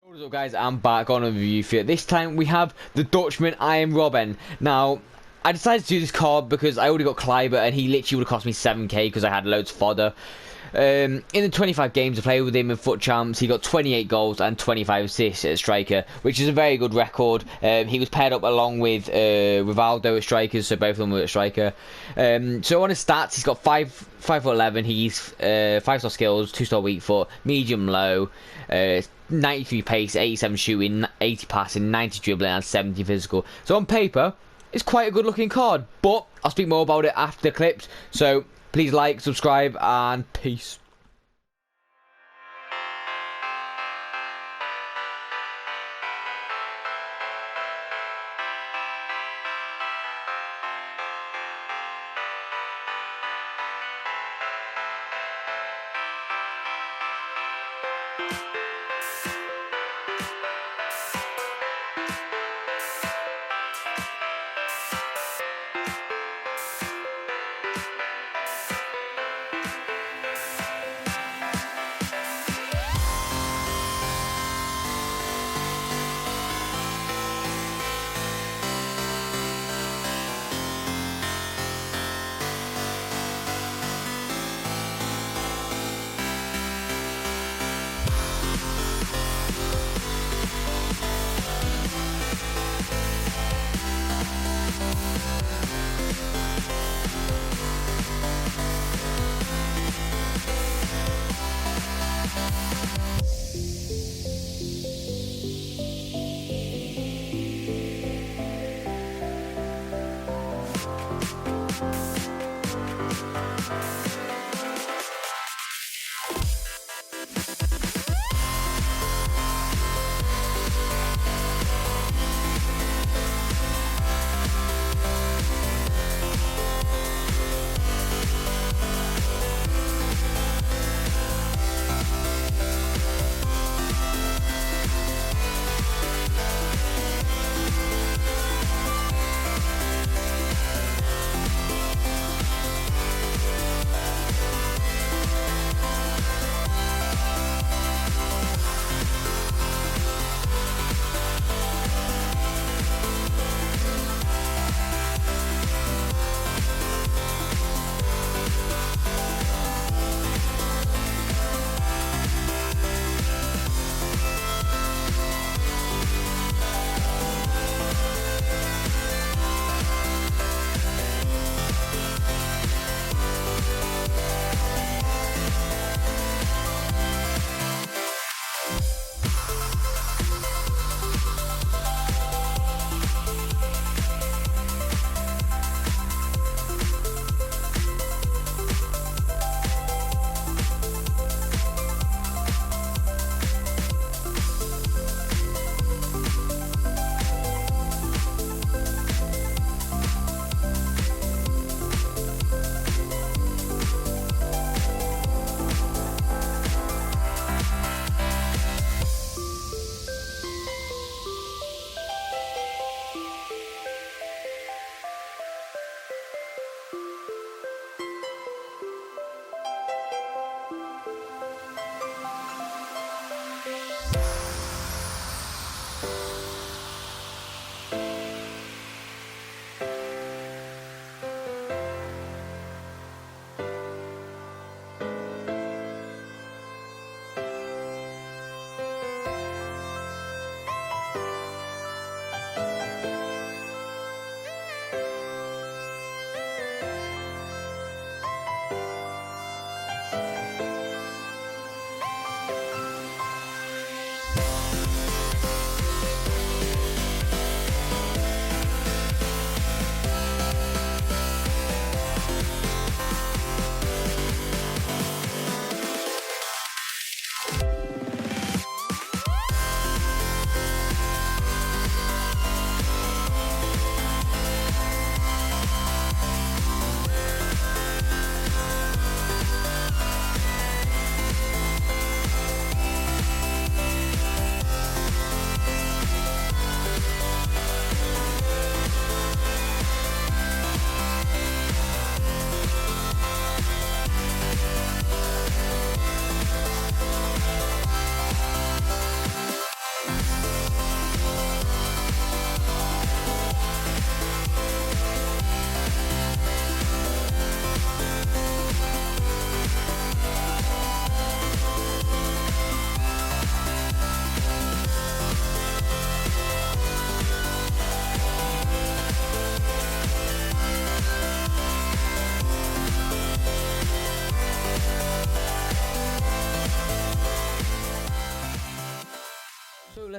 What is up, guys? I'm back on a review for you. This time we have the Dutchman Arjen Robben. Now, I decided to do this card because I already got Kleiber and he literally would have cost me 7k because I had loads of fodder. In the 25 games I played with him in Foot Champs, he got 28 goals and 25 assists at striker, which is a very good record. He was paired up along with Rivaldo at strikers, so both of them were at striker. So on his stats, he's got 5'11". He's 5-star skills, 2-star weak foot, medium low, 93 pace, 87 shooting, 80 passing, 90 dribbling, and 70 physical. So on paper, it's quite a good looking card, but I'll speak more about it after the clips. So please like, subscribe, and peace.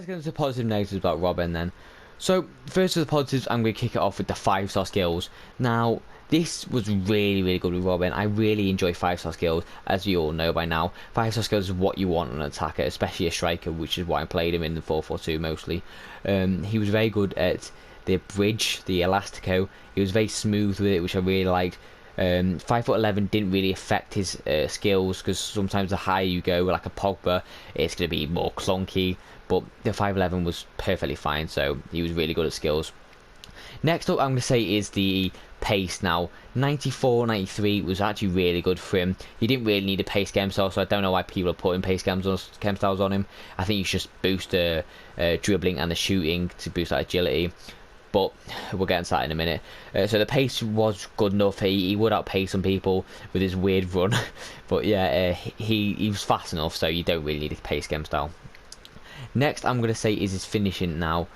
let's get into the positive and negatives about Robben then. So, first of the positives, I'm going to kick it off with the 5-star skills. Now, this was really, really good with Robben. I really enjoy 5-star skills, as you all know by now. 5-star skills is what you want on an attacker, especially a striker, which is why I played him in the 4-4-2 mostly. He was very good at the bridge, the elastico. He was very smooth with it, which I really liked. 5'11" didn't really affect his skills, because sometimes the higher you go, like a Pogba, it's going to be more clunky. But the 5'11" was perfectly fine, so he was really good at skills. Next up, I'm going to say is the pace. Now, 94, 93 was actually really good for him. He didn't really need a pace game style, so I don't know why people are putting pace game styles on him. I think you should just boost the dribbling and the shooting to boost that agility. But we'll get into that in a minute. So the pace was good enough. He would outpace some people with his weird run. But yeah, he was fast enough, so you don't really need a pace game style. Next, I'm going to say is his finishing. Now,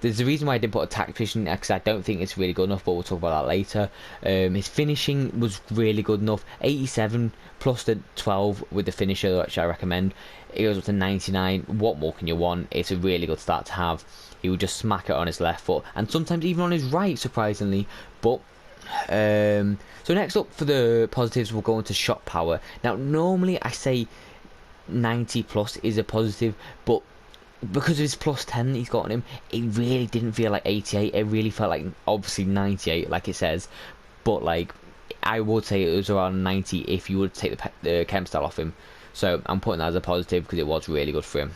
there's a reason why I didn't put a tactician, because I don't think it's really good enough, but we'll talk about that later. His finishing was really good enough. 87 plus the 12 with the finisher, which I recommend. It goes up to 99. What more can you want? It's a really good start to have. He would just smack it on his left foot, and sometimes even on his right, surprisingly. But so next up for the positives, we'll go into shot power. Now, normally I say 90 plus is a positive, but because of his plus 10 that he's got on him, it really didn't feel like 88. It really felt like obviously 98, like it says. But like, I would say it was around 90 if you would take the chem style off him. So I'm putting that as a positive because it was really good for him.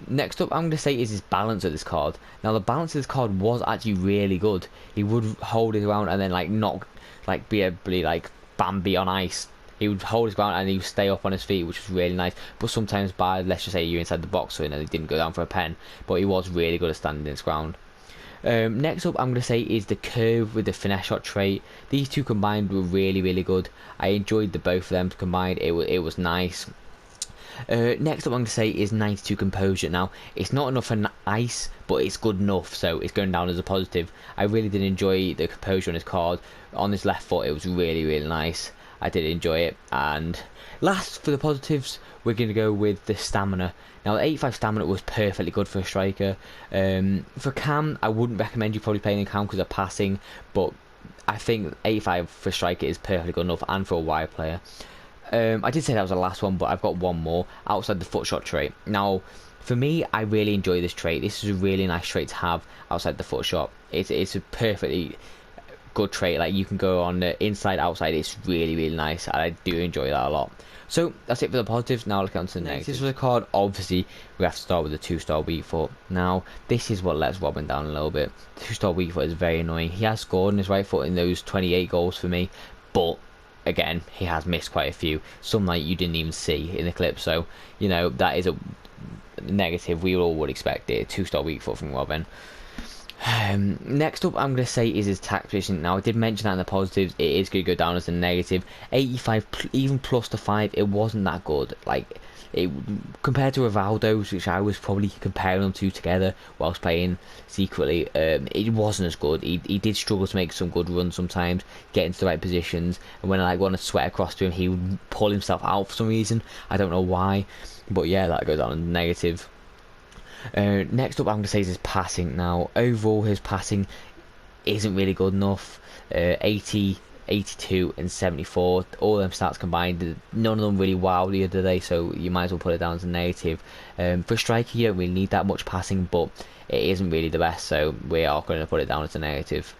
Next up, I'm going to say is his balance of this card. Now, the balance of this card was actually really good. He would hold it around and then like not like be like Bambi on ice. He would hold his ground and he would stay up on his feet, which was really nice. But sometimes by, let's just say you're inside the box, so he didn't go down for a pen. But he was really good at standing his ground. Next up, I'm going to say is the curve with the finesse shot trait. These two combined were really, really good. I enjoyed the both of them combined. It was nice. Next up, I'm going to say is 92 composure. Now, it's not enough for ice, but it's good enough, so it's going down as a positive. I really did enjoy the composure on his card. On his left foot, it was really, really nice. I did enjoy it. And last for the positives, we're going to go with the stamina. Now, the 85 stamina was perfectly good for a striker. For cam, I wouldn't recommend you probably playing in cam because of passing, but I think 85 for striker is perfectly good enough, and for a wide player. I did say that was the last one, but I've got one more outside the foot shot trait. Now, for me, I really enjoy this trait. This is a really nice trait to have outside the foot shot. It's a perfectly good trait. Like, you can go on the inside, outside. It's really, really nice, and I do enjoy that a lot. So that's it for the positives. Now let's get on to the negatives for the card. Obviously, we have to start with the 2-star weak foot. Now, this is what lets Robben down a little bit. 2-star weak foot is very annoying. He has scored on his right foot in those 28 goals for me, but again, he has missed quite a few. Some like you didn't even see in the clip. So, you know, that is a negative. We all would expect it. 2-star weak foot from Robben. Next up, I'm going to say is his tactician. Now, I did mention that in the positives. It is going to go down as a negative. 85, even plus the 5, it wasn't that good. Like, it compared to Rivaldo's, which I was probably comparing them to together whilst playing secretly, it wasn't as good. He did struggle to make some good runs sometimes, get into the right positions, and when I like want to sweat across to him, he would pull himself out for some reason. I don't know why, but yeah, that goes down as negative. Next up, I'm going to say is his passing. Now, overall, his passing isn't really good enough. 80, 82 and 74, all them stats combined, none of them really wowed the other day, so you might as well put it down as a negative. For a striker, you don't really need that much passing, but it isn't really the best, so we are going to put it down as a negative.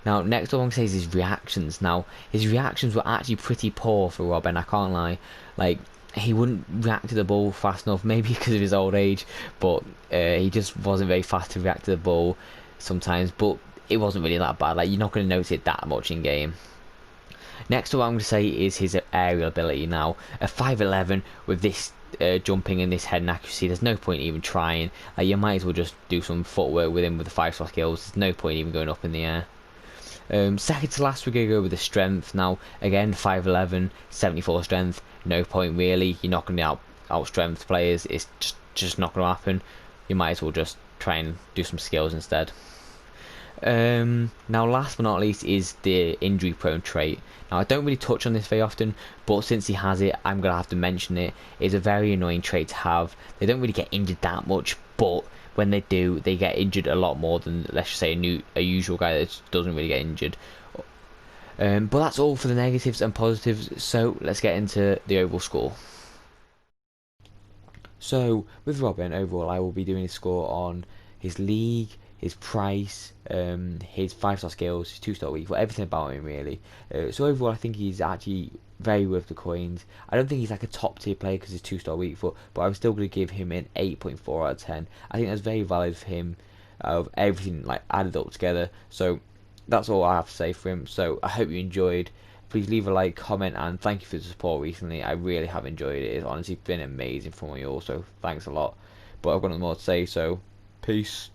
Now, next up, I'm going to say is his reactions. Now, his reactions were actually pretty poor for Robben, I can't lie. Like, he wouldn't react to the ball fast enough, maybe because of his old age, but he just wasn't very fast to react to the ball sometimes, but it wasn't really that bad. Like, you're not going to notice it that much in game. Next up, what I'm going to say is his aerial ability. Now, a 5'11" with this jumping and this head and accuracy, there's no point even trying. Like, you might as well just do some footwork with him with the 5-star skills. There's no point even going up in the air. Second to last, we're going to go with the strength. Now, again, 5'11", 74 strength. No point really. You're not going to out strength players. It's just not going to happen. You might as well just try and do some skills instead. Now, last but not least is the injury prone trait. Now, I don't really touch on this very often, but since he has it, I'm gonna have to mention it. It's a very annoying trait to have. They don't really get injured that much, but when they do, they get injured a lot more than, let's just say, a usual guy that doesn't really get injured. But that's all for the negatives and positives. So let's get into the overall score. So with Robin, overall, I will be doing his score on his league, his price, his 5-star skills, his 2-star week, for everything about him really. So overall, I think he's actually very worth the coins. I don't think he's like a top tier player because he's 2-star weak foot, but I'm still going to give him an 8.4 out of 10. I think that's very valid for him, of everything like added up together. So that's all I have to say for him. So I hope you enjoyed. Please leave a like, comment, and thank you for the support recently. I really have enjoyed it. It's honestly been amazing from you all, so thanks a lot. But I've got nothing more to say, so peace.